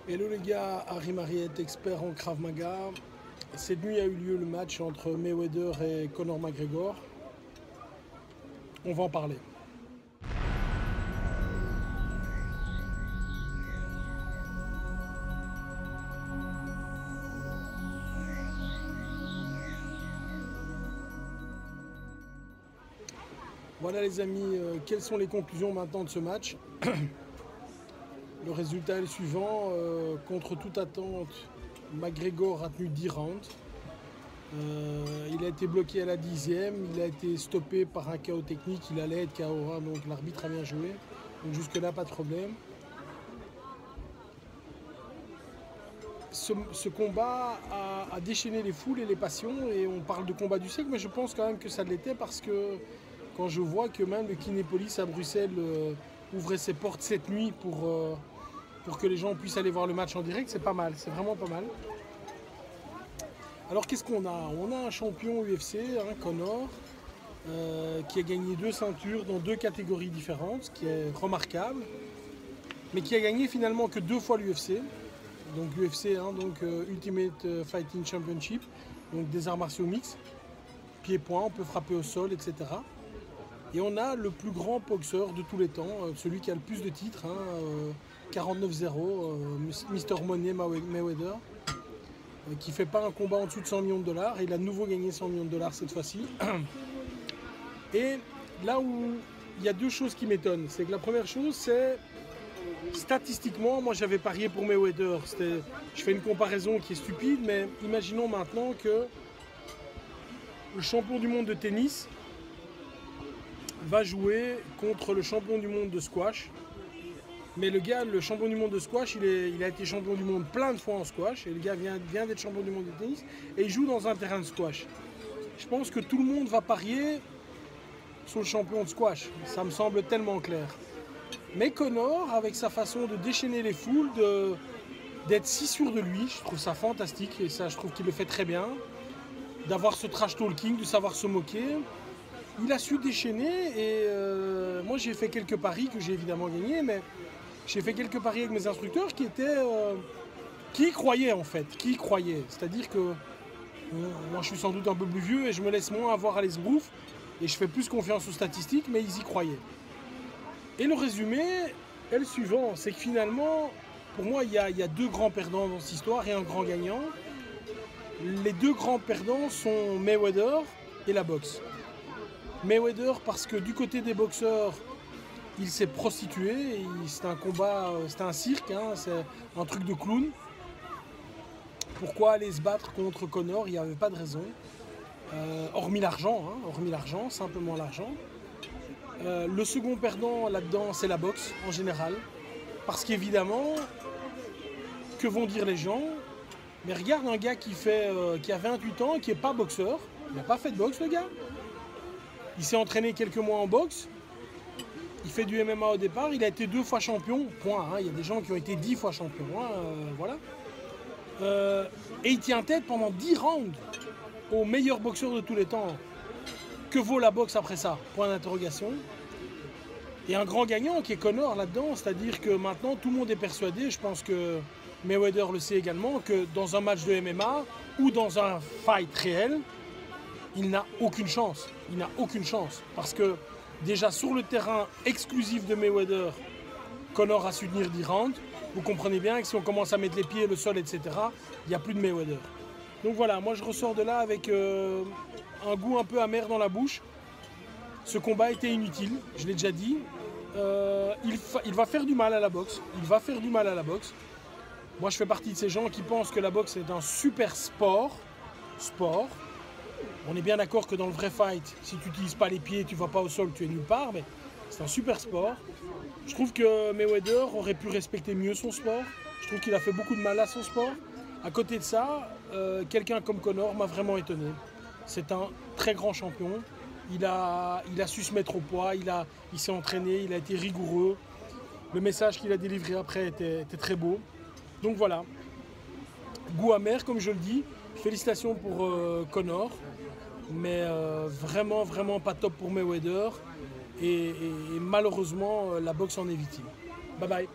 Hello les gars, Harry Mariette, expert en Krav Maga. Cette nuit a eu lieu le match entre Mayweather et Conor McGregor. On va en parler. Voilà les amis, quelles sont les conclusions maintenant de ce match? Le résultat est le suivant, contre toute attente, McGregor a tenu 10 rounds. Il a été bloqué à la 10e, il a été stoppé par un KO technique, il allait être KO, hein, donc l'arbitre a bien joué. Donc jusque là, pas de problème. Ce combat a déchaîné les foules et les passions, et on parle de combat du siècle, mais je pense quand même que ça l'était parce que quand je vois que même le Kinépolis à Bruxelles ouvrait ses portes cette nuit pour que les gens puissent aller voir le match en direct, c'est pas mal, c'est vraiment pas mal. Alors qu'est-ce qu'on a? On a un champion UFC, hein, Conor, qui a gagné 2 ceintures dans 2 catégories différentes, ce qui est remarquable, mais qui a gagné finalement que 2 fois l'UFC. Donc l'UFC, hein, donc Ultimate Fighting Championship, donc des arts martiaux mixtes, pieds-poings, on peut frapper au sol, etc. Et on a le plus grand boxeur de tous les temps, celui qui a le plus de titres, hein, 49-0, Mr. Money Mayweather, qui ne fait pas un combat en dessous de 100 millions de dollars. Il a de nouveau gagné 100 millions de dollars cette fois-ci. Et là où il y a 2 choses qui m'étonnent, c'est que la première chose, c'est statistiquement, moi j'avais parié pour Mayweather. Je fais une comparaison qui est stupide, mais imaginons maintenant que le champion du monde de tennis va jouer contre le champion du monde de squash. Mais le gars, le champion du monde de squash, il a été champion du monde plein de fois en squash. Et le gars vient d'être champion du monde de tennis. Et il joue dans un terrain de squash. Je pense que tout le monde va parier sur le champion de squash. Ça me semble tellement clair. Mais Conor, avec sa façon de déchaîner les foules, d'être si sûr de lui, je trouve ça fantastique. Et ça, je trouve qu'il le fait très bien. D'avoir ce trash talking, de savoir se moquer. Il a su déchaîner et moi j'ai fait quelques paris que j'ai évidemment gagnés, mais j'ai fait quelques paris avec mes instructeurs qui y croyaient en fait, qui y croyaient. C'est-à-dire que moi je suis sans doute un peu plus vieux et je me laisse moins avoir à l'esbrouf et je fais plus confiance aux statistiques, mais ils y croyaient. Et le résumé est le suivant, c'est que finalement, pour moi il y a 2 grands perdants dans cette histoire et un grand gagnant. Les 2 grands perdants sont Mayweather et la boxe. Mayweather parce que du côté des boxeurs, il s'est prostitué, c'était un combat, c'était un cirque, hein, c'est un truc de clown. Pourquoi aller se battre contre Conor? Il n'y avait pas de raison. Hormis l'argent, simplement l'argent. Le second perdant là-dedans, c'est la boxe en général. Parce qu'évidemment, que vont dire les gens? Mais regarde un gars qui a 28 ans, qui n'est pas boxeur, il n'a pas fait de boxe le gars. Il s'est entraîné quelques mois en boxe. Il fait du MMA au départ. Il a été 2 fois champion. Point. Hein. Il y a des gens qui ont été 10 fois champion. Hein, voilà. Et il tient tête pendant 10 rounds au meilleur boxeur de tous les temps. Que vaut la boxe après ça? Point d'interrogation. Et un grand gagnant qui est Conor là-dedans. C'est-à-dire que maintenant tout le monde est persuadé, je pense que Mayweather le sait également, que dans un match de MMA ou dans un fight réel, il n'a aucune chance. Il n'a aucune chance. Parce que déjà sur le terrain exclusif de Mayweather, Conor a su tenir 10 rounds. Vous comprenez bien que si on commence à mettre les pieds, le sol, etc., il n'y a plus de Mayweather. Donc voilà, moi je ressors de là avec un goût un peu amer dans la bouche. Ce combat était inutile, je l'ai déjà dit. Il va faire du mal à la boxe. Il va faire du mal à la boxe. Moi je fais partie de ces gens qui pensent que la boxe est un super sport. On est bien d'accord que dans le vrai fight, si tu n'utilises pas les pieds, tu ne vas pas au sol, tu es nulle part, mais c'est un super sport. Je trouve que Mayweather aurait pu respecter mieux son sport. Je trouve qu'il a fait beaucoup de mal à son sport. À côté de ça, quelqu'un comme Conor m'a vraiment étonné. C'est un très grand champion. Il a su se mettre au poids, il s'est entraîné, il a été rigoureux. Le message qu'il a délivré après était très beau. Donc voilà, goût amer comme je le dis. Félicitations pour Conor. Mais vraiment pas top pour Mayweather et malheureusement la boxe en est victime. Bye bye.